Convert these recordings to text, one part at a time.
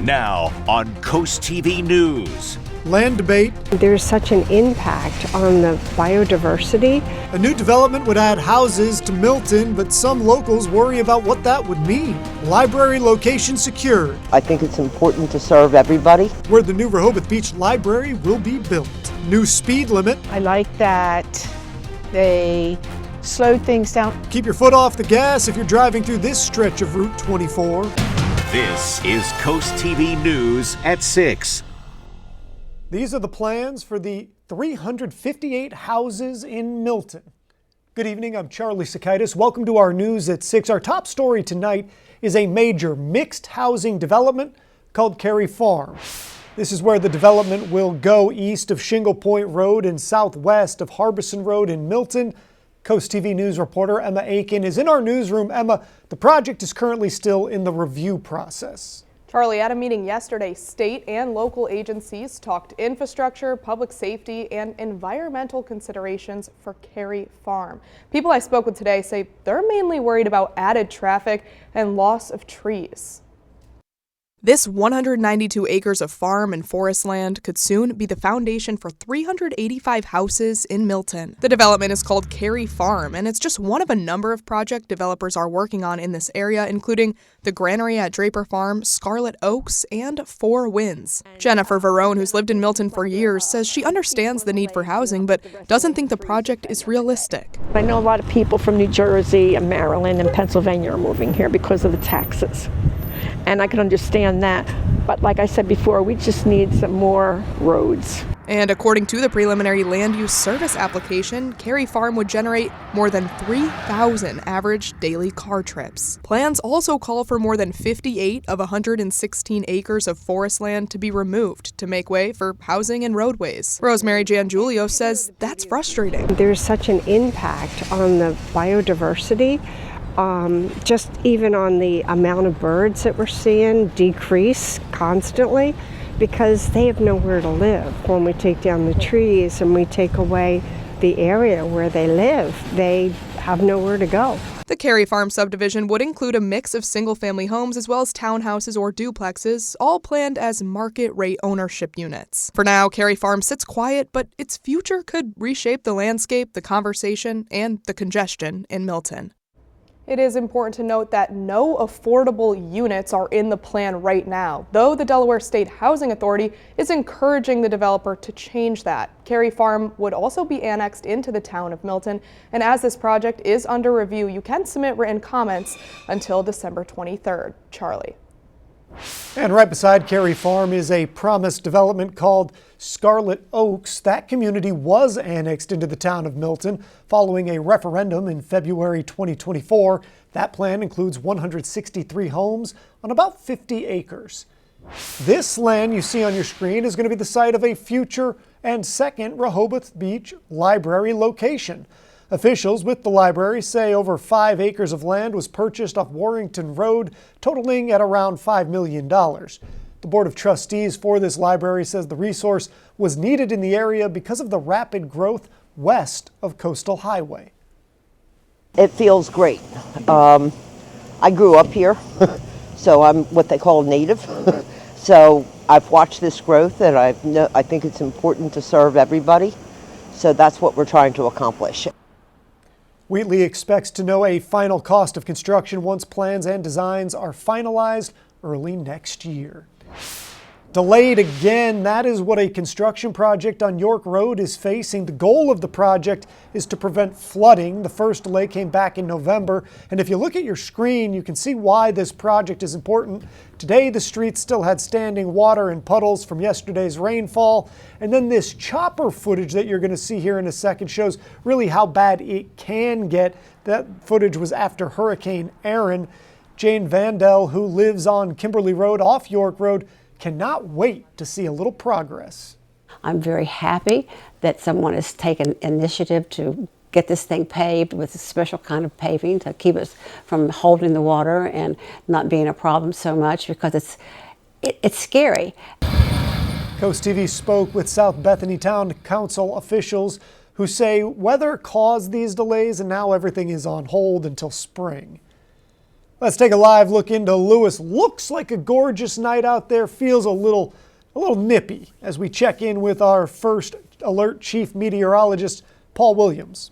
Now on CoastTV News. Land debate. There's such an impact on the biodiversity. A new development would add houses to Milton, but some locals worry about what that would mean. Library location secured. I think it's important to serve everybody. Where the new Rehoboth Beach Library will be built. New speed limit. I like that they slowed things down. Keep your foot off the gas if you're driving through this stretch of Route 24. This is CoastTV News at 6. These are the plans for the 358 houses in Milton. Good evening, I'm Charlie Sakaitis. Welcome to our News at 6. Our top story tonight is a major mixed housing development called Carey Farm. This is where the development will go east of Shingle Point Road and southwest of Harbison Road in Milton. CoastTV News reporter Emma Aiken is in our newsroom. Emma, the project is currently still in the review process. Charlie, at a meeting yesterday, state and local agencies talked infrastructure, public safety, and environmental considerations for Carey Farm. People I spoke with today say they're mainly worried about added traffic and loss of trees. This 192 acres of farm and forest land could soon be the foundation for 385 houses in Milton. The development is called Carey Farm, and it's just one of a number of project developers are working on in this area, including the granary at Draper Farm, Scarlet Oaks, and Four Winds. Jennifer Verone, who's lived in Milton for years, says she understands the need for housing, but doesn't think the project is realistic. I know a lot of people from New Jersey and Maryland and Pennsylvania are moving here because of the taxes. And I can understand that. But like I said before, we just need some more roads. And according to the preliminary land use service application, Carey Farm would generate more than 3,000 average daily car trips. Plans also call for more than 58 of 116 acres of forest land to be removed to make way for housing and roadways. Rosemary Giangulio says that's frustrating. There's such an impact on the biodiversity. Just even on the amount of birds that we're seeing decrease constantly because they have nowhere to live. When we take down the trees and we take away the area where they live, they have nowhere to go. The Carey Farm subdivision would include a mix of single-family homes as well as townhouses or duplexes, all planned as market-rate ownership units. For now, Carey Farm sits quiet, but its future could reshape the landscape, the conversation, and the congestion in Milton. It is important to note that no affordable units are in the plan right now, though the Delaware State Housing Authority is encouraging the developer to change that. Carey Farm would also be annexed into the town of Milton, and as this project is under review, you can submit written comments until December 23rd. Charlie. And right beside Carey Farm is a promised development called Scarlet Oaks. That community was annexed into the town of Milton following a referendum in February 2024. That plan includes 163 homes on about 50 acres. This land you see on your screen is going to be the site of a future and second Rehoboth Beach Library location. Officials with the library say over 5 acres of land was purchased off Warrington Road, totaling at around $5 million. The Board of Trustees for this library says the resource was needed in the area because of the rapid growth west of Coastal Highway. It feels great. I grew up here, so I'm what they call native. So I've watched this growth, and I think it's important to serve everybody. So that's what we're trying to accomplish. Wheatley expects to know a final cost of construction once plans and designs are finalized early next year. Delayed again, that is what a construction project on York Road is facing. The goal of the project is to prevent flooding. The first delay came back in November, and if you look at your screen, you can see why this project is important. Today, the streets still had standing water and puddles from yesterday's rainfall, and then this chopper footage that you're going to see here in a second shows really how bad it can get. That footage was after Hurricane Aaron. Jane Vandell, who lives on Kimberly Road off York Road, cannot wait to see a little progress. I'm very happy that someone has taken initiative to get this thing paved with a special kind of paving to keep us from holding the water and not being a problem so much, because it's scary. CoastTV spoke with South Bethany Town Council officials who say weather caused these delays and now everything is on hold until spring. Let's take a live look into Lewis. Looks like a gorgeous night out there. Feels a little nippy as we check in with our first alert chief meteorologist, Paul Williams.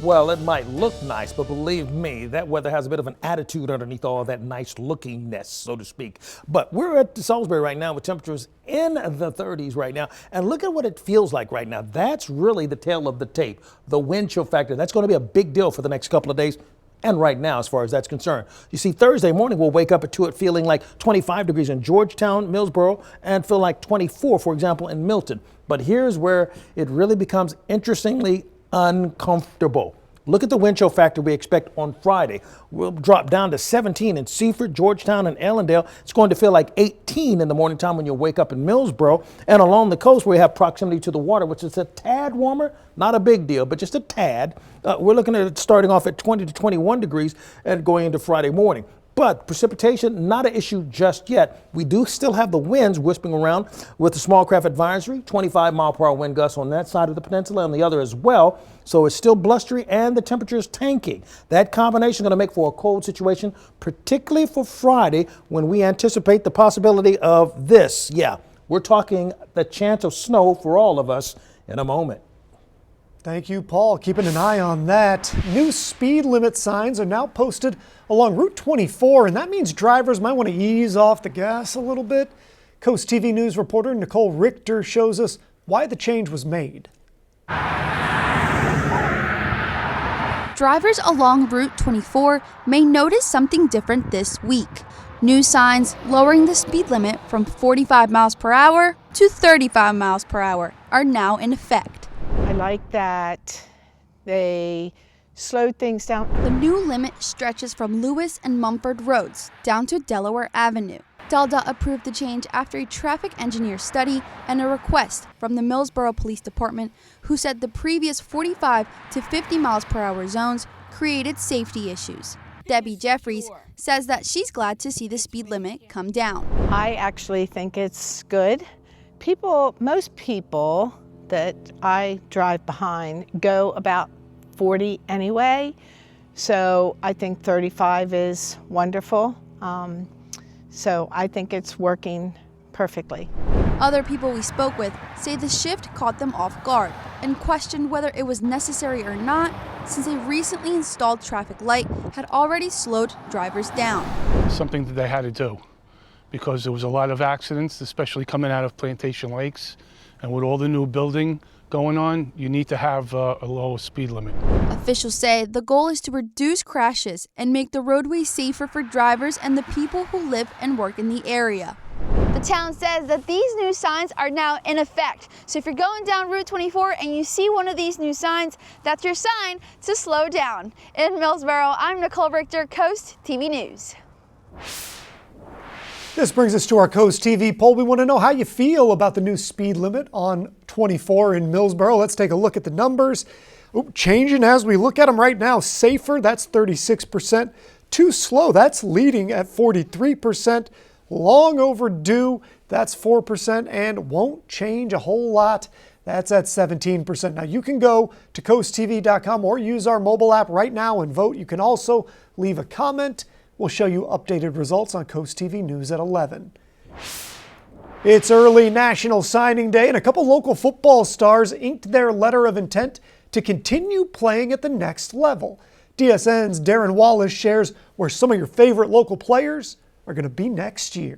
Well, it might look nice, but believe me, that weather has a bit of an attitude underneath all that nice lookingness, so to speak. But we're at Salisbury right now with temperatures in the 30s right now. And look at what it feels like right now. That's really the tail of the tape. The wind chill factor, that's going to be a big deal for the next couple of days. And right now, as far as that's concerned. You see, Thursday morning, we'll wake up to it feeling like 25 degrees in Georgetown, Millsboro, and feel like 24, for example, in Milton. But here's where it really becomes interestingly uncomfortable. Look at the wind chill factor we expect on Friday. We'll drop down to 17 in Seaford, Georgetown, and Allendale. It's going to feel like 18 in the morning time when you wake up in Millsboro. And along the coast, we have proximity to the water, which is a tad warmer. Not a big deal, but just a tad. We're looking at it starting off at 20 to 21 degrees and going into Friday morning. But precipitation, not an issue just yet. We do still have the winds whispering around with the small craft advisory, 25-mile-per-hour wind gusts on that side of the peninsula and the other as well. So it's still blustery and the temperature is tanking. That combination is going to make for a cold situation, particularly for Friday when we anticipate the possibility of this. Yeah, we're talking the chance of snow for all of us in a moment. Thank you, Paul. Keeping an eye on that. New speed limit signs are now posted along Route 24, and that means drivers might want to ease off the gas a little bit. Coast TV News reporter Nicole Richter shows us why the change was made. Drivers along Route 24 may notice something different this week. New signs lowering the speed limit from 45 miles per hour to 35 miles per hour are now in effect. I like that they slowed things down. The new limit stretches from Lewis and Mumford Roads down to Delaware Avenue. DELDA approved the change after a traffic engineer study and a request from the Millsboro Police Department, who said the previous 45 to 50 miles per hour zones created safety issues. Debbie Jeffries says that she's glad to see the speed limit come down. I actually think it's good. Most people that I drive behind go about 40 anyway, so I think 35 is wonderful. So I think it's working perfectly. Other people we spoke with say the shift caught them off guard and questioned whether it was necessary or not, since a recently installed traffic light had already slowed drivers down. Something that they had to do because there was a lot of accidents, especially coming out of Plantation Lakes. And with all the new building going on, you need to have a lower speed limit. Officials say the goal is to reduce crashes and make the roadway safer for drivers and the people who live and work in the area. The town says that these new signs are now in effect. So if you're going down Route 24 and you see one of these new signs, that's your sign to slow down. In Millsboro, I'm Nicole Richter, Coast TV News. This brings us to our Coast TV poll. We want to know how you feel about the new speed limit on 24 in Millsboro. Let's take a look at the numbers. Changing as we look at them right now. Safer, that's 36%. Too slow, that's leading at 43%. Long overdue, that's 4%. And won't change a whole lot, that's at 17%. Now you can go to coasttv.com or use our mobile app right now and vote. You can also leave a comment. We'll show you updated results on Coast TV News at 11. It's early National Signing Day, and a couple local football stars inked their letter of intent to continue playing at the next level. DSN's Darren Wallace shares where some of your favorite local players are going to be next year.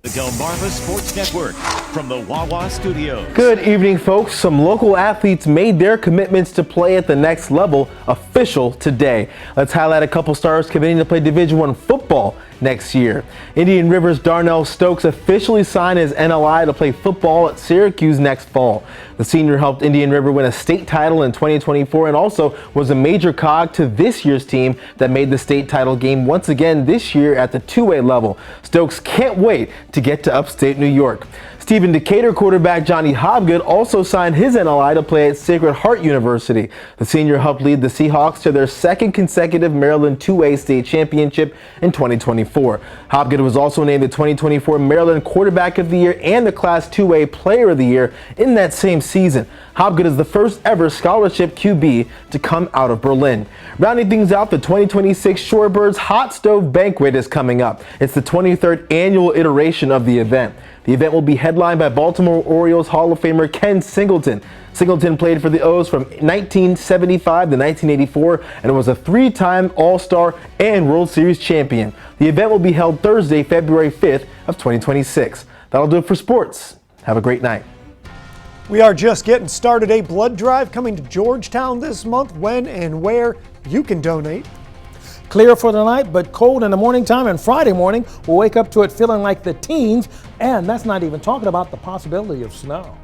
The Delmarva Sports Network from the Wawa Studios. Good evening, folks. Some local athletes made their commitments to play at the next level official today. Let's highlight a couple stars committing to play Division I football next year. Indian River's Darnell Stokes officially signed his NLI to play football at Syracuse next fall. The senior helped Indian River win a state title in 2024 and also was a major cog to this year's team that made the state title game once again this year at the 2A level. Stokes can't wait to get to upstate New York. Stephen Decatur quarterback Johnny Hobgood also signed his NLI to play at Sacred Heart University. The senior helped lead the Seahawks to their second consecutive Maryland 2A state championship in 2024. 2024. Hopgood was also named the 2024 Maryland Quarterback of the Year and the Class 2A Player of the Year in that same season. Hopgood is the first ever scholarship QB to come out of Berlin. Rounding things out, the 2026 Shorebirds Hot Stove Banquet is coming up. It's the 23rd annual iteration of the event. The event will be headlined by Baltimore Orioles Hall of Famer Ken Singleton. Singleton played for the O's from 1975 to 1984 and was a three-time All-Star and World Series champion. The event will be held Thursday, February 5th of 2026. That'll do it for sports. Have a great night. We are just getting started. A blood drive coming to Georgetown this month. When and where you can donate. Clear for the night, but cold in the morning time, and Friday morning we'll wake up to it feeling like the teens, and that's not even talking about the possibility of snow.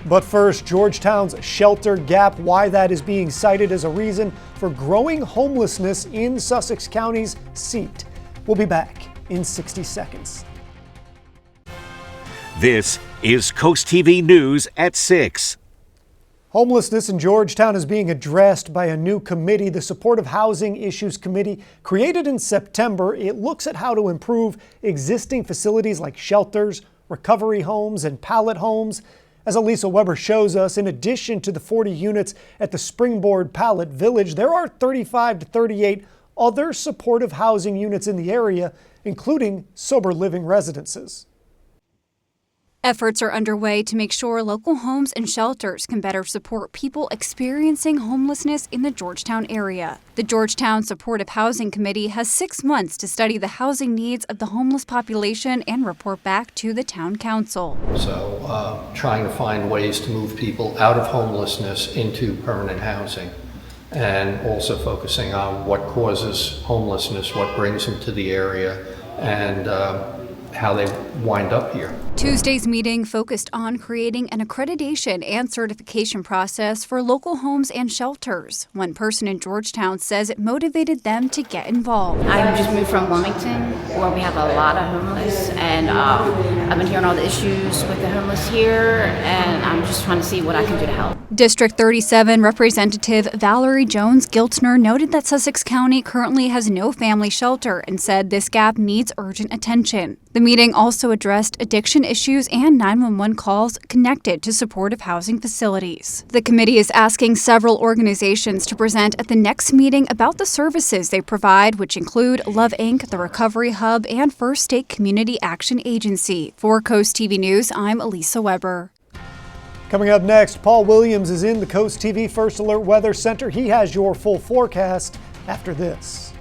But first, Georgetown's shelter gap, why that is being cited as a reason for growing homelessness in Sussex County's seat. We'll be back in 60 seconds. This is Coast TV News at 6. Homelessness in Georgetown is being addressed by a new committee, the Supportive Housing Issues Committee. Created in September, it looks at how to improve existing facilities like shelters, recovery homes, and pallet homes. As Elisa Weber shows us, in addition to the 40 units at the Springboard Pallet Village, there are 35 to 38 other supportive housing units in the area, including sober living residences. Efforts are underway to make sure local homes and shelters can better support people experiencing homelessness in the Georgetown area. The Georgetown Supportive Housing Committee has 6 months to study the housing needs of the homeless population and report back to the town council. So trying to find ways to move people out of homelessness into permanent housing, and also focusing on what causes homelessness, what brings them to the area, and how they wind up here. Tuesday's meeting focused on creating an accreditation and certification process for local homes and shelters. One person in Georgetown says it motivated them to get involved. I just moved from Wilmington, where we have a lot of homeless, and I've been hearing all the issues with the homeless here, and I'm just trying to see what I can do to help. District 37 Representative Valerie Jones-Giltner noted that Sussex County currently has no family shelter and said this gap needs urgent attention. The meeting also addressed addiction issues and 911 calls connected to supportive housing facilities. The committee is asking several organizations to present at the next meeting about the services they provide, which include Love Inc., the Recovery Hub, and First State Community Action Agency. For Coast TV News, I'm Elisa Weber. Coming up next, Paul Williams is in the Coast TV First Alert Weather Center. He has your full forecast after this.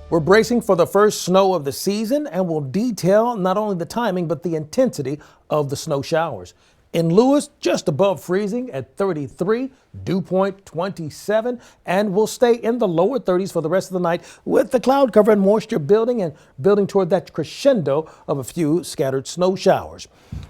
We're bracing for the first snow of the season, and we'll detail not only the timing but the intensity of the snow showers. In Lewis, just above freezing at 33, dew point 27, and we'll stay in the lower 30s for the rest of the night with the cloud cover and moisture building toward that crescendo of a few scattered snow showers.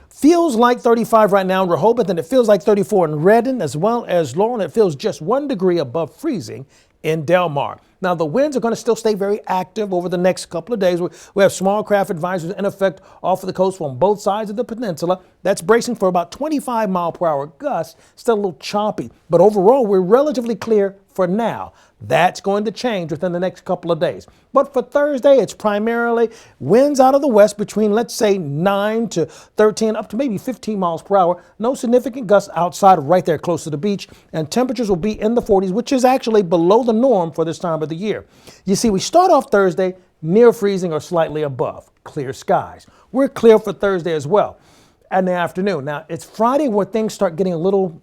Feels like 35 right now in Rehoboth, and it feels like 34 in Redden as well as Laurel. It feels just 1 degree above freezing in Del Mar. Now, the winds are going to still stay very active over the next couple of days. We have small craft advisories in effect off of the coast from both sides of the peninsula. That's bracing for about 25 mile per hour gusts, still a little choppy. But overall, we're relatively clear for now. That's going to change within the next couple of days. But for Thursday, it's primarily winds out of the west between, let's say, 9 to 13, up to maybe 15 miles per hour. No significant gusts outside right there close to the beach. And temperatures will be in the 40s, which is actually below the norm for this time of the year. You see, we start off Thursday near freezing or slightly above. Clear skies. We're clear for Thursday as well in the afternoon. Now, it's Friday where things start getting a little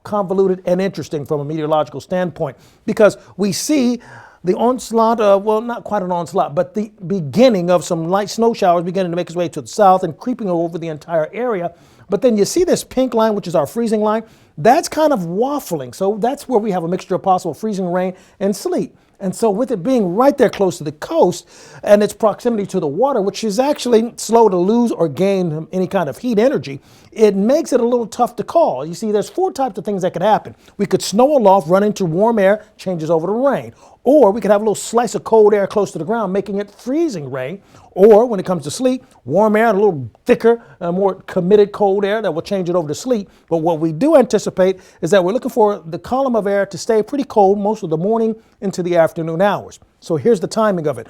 convoluted and interesting from a meteorological standpoint, because we see the onslaught of, well, not quite an onslaught, but the beginning of some light snow showers beginning to make its way to the south and creeping over the entire area. But then you see this pink line, which is our freezing line. That's kind of waffling. So that's where we have a mixture of possible freezing rain and sleet. And so with it being right there close to the coast and its proximity to the water, which is actually slow to lose or gain any kind of heat energy, it makes it a little tough to call. You see, there's 4 types of things that could happen. We could snow aloft, run into warm air, changes over to rain. Or we could have a little slice of cold air close to the ground, making it freezing rain. Or when it comes to sleet, warm air, a little thicker, more committed cold air that will change it over to sleet. But what we do anticipate is that we're looking for the column of air to stay pretty cold most of the morning into the afternoon hours. So here's the timing of it.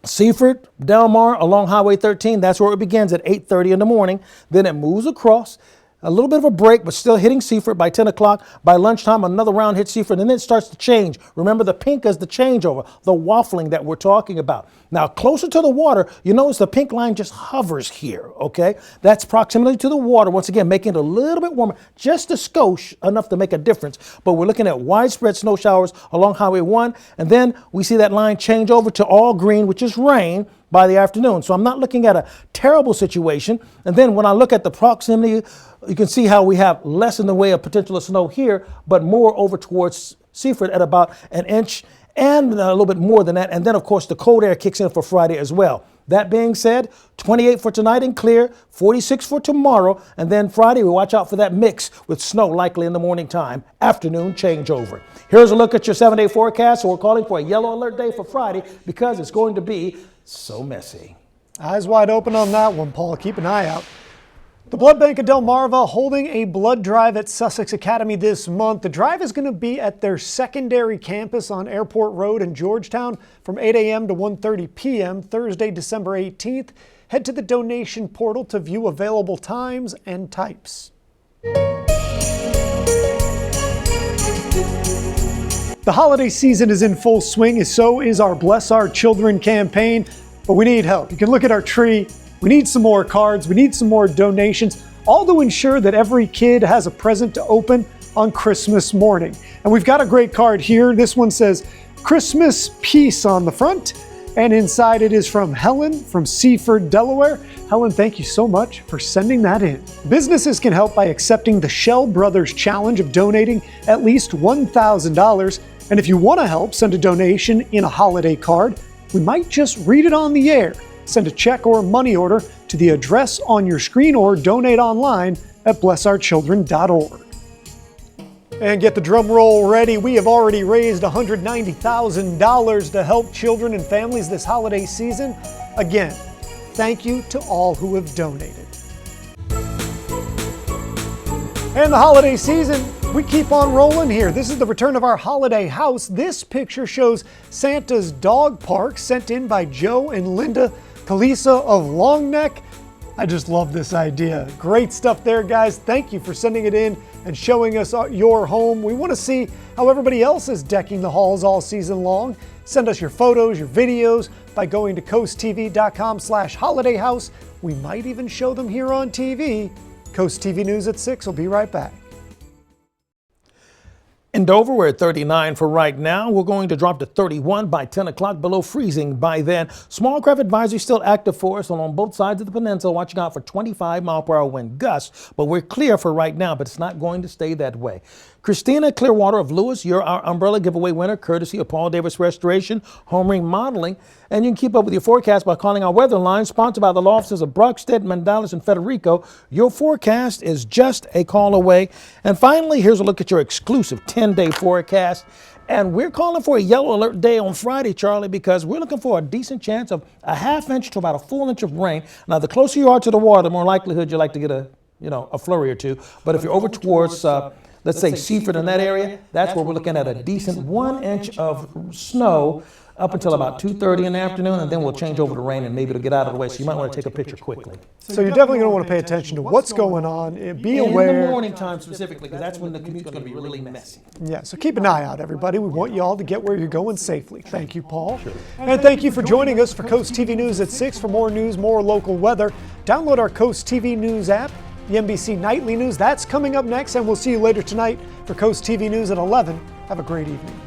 Seaford, Del Mar, along Highway 13, that's where it begins at 8:30 in the morning. Then it moves across. A little bit of a break, but still hitting Seaford by 10 o'clock. By lunchtime, another round hits Seaford, and then it starts to change. Remember, the pink is the changeover, the waffling that we're talking about. Now, closer to the water, you notice the pink line just hovers here, okay? That's proximity to the water, once again, making it a little bit warmer, just a skosh, enough to make a difference. But we're looking at widespread snow showers along Highway 1, and then we see that line change over to all green, which is rain, by the afternoon. So I'm not looking at a terrible situation. And then when I look at the proximity, you can see how we have less in the way of potential of snow here, but more over towards Seaford at about an inch and a little bit more than that. And then, of course, the cold air kicks in for Friday as well. That being said, 28 for tonight and clear, 46 for tomorrow. And then Friday, we watch out for that mix with snow likely in the morning time, afternoon changeover. Here's a look at your 7-day forecast. So we're calling for a yellow alert day for Friday because it's going to be so messy. Eyes wide open on that one, Paul. Keep an eye out. The Blood Bank of Delmarva holding a blood drive at Sussex Academy this month. The drive is going to be at their secondary campus on Airport Road in Georgetown from 8 a.m. to 1:30 p.m. Thursday, December 18th. Head to the donation portal to view available times and types. The holiday season is in full swing, and so is our Bless Our Children campaign, but we need help. You can look at our tree. We need some more cards. We need some more donations, all to ensure that every kid has a present to open on Christmas morning. And we've got a great card here. This one says Christmas Peace on the front, and inside it is from Helen from Seaford, Delaware. Helen, thank you so much for sending that in. Businesses can help by accepting the Shell Brothers Challenge of donating at least $1,000. And if you want to help send a donation in a holiday card, we might just read it on the air. Send a check or money order to the address on your screen or donate online at blessourchildren.org. And get the drum roll ready. We have already raised $190,000 to help children and families this holiday season. Again, thank you to all who have donated. And the holiday season, we keep on rolling here. This is the return of our holiday house. This picture shows Santa's dog park sent in by Joe and Linda Kalisa of Long Neck. I just love this idea. Great stuff there, guys. Thank you for sending it in and showing us your home. We want to see how everybody else is decking the halls all season long. Send us your photos, your videos by going to coasttv.com/holidayhouse. We might even show them here on TV. Coast TV News at 6 will be right back. In Dover, we're at 39 for right now. We're going to drop to 31 by 10 o'clock, below freezing by then. Small craft advisory still active for us along both sides of the peninsula, watching out for 25-mile-per-hour wind gusts. But we're clear for right now, but it's not going to stay that way. Christina Clearwater of Lewis, you're our umbrella giveaway winner, courtesy of Paul Davis Restoration, Home Remodeling. And you can keep up with your forecast by calling our weather line, sponsored by the law offices of Brockstead, Mandalis, and Federico. Your forecast is just a call away. And finally, here's a look at your exclusive 10-day forecast. And we're calling for a yellow alert day on Friday, Charlie, because we're looking for a decent chance of a half inch to about a full inch of rain. Now, the closer you are to the water, the more likelihood you like to get a flurry or two. But if you're over towards let's say Seaford in that area, that's where we're looking at a decent 1 inch of snow up until about 2:30 in the afternoon, and then we'll change over to rain and maybe it'll get out of the way. So you might want to take a picture quickly. So you're definitely going to want to pay attention to what's going on. Be aware. In the morning time specifically, because that's when the commute's going to be really messy. Yeah, so keep an eye out, everybody. We want you all to get where you're going safely. Thank you, Paul. Sure. And thank you for joining us for Coast TV News at 6. For more news, more local weather, download our Coast TV News app. The NBC Nightly News, that's coming up next, and we'll see you later tonight for Coast TV News at 11. Have a great evening.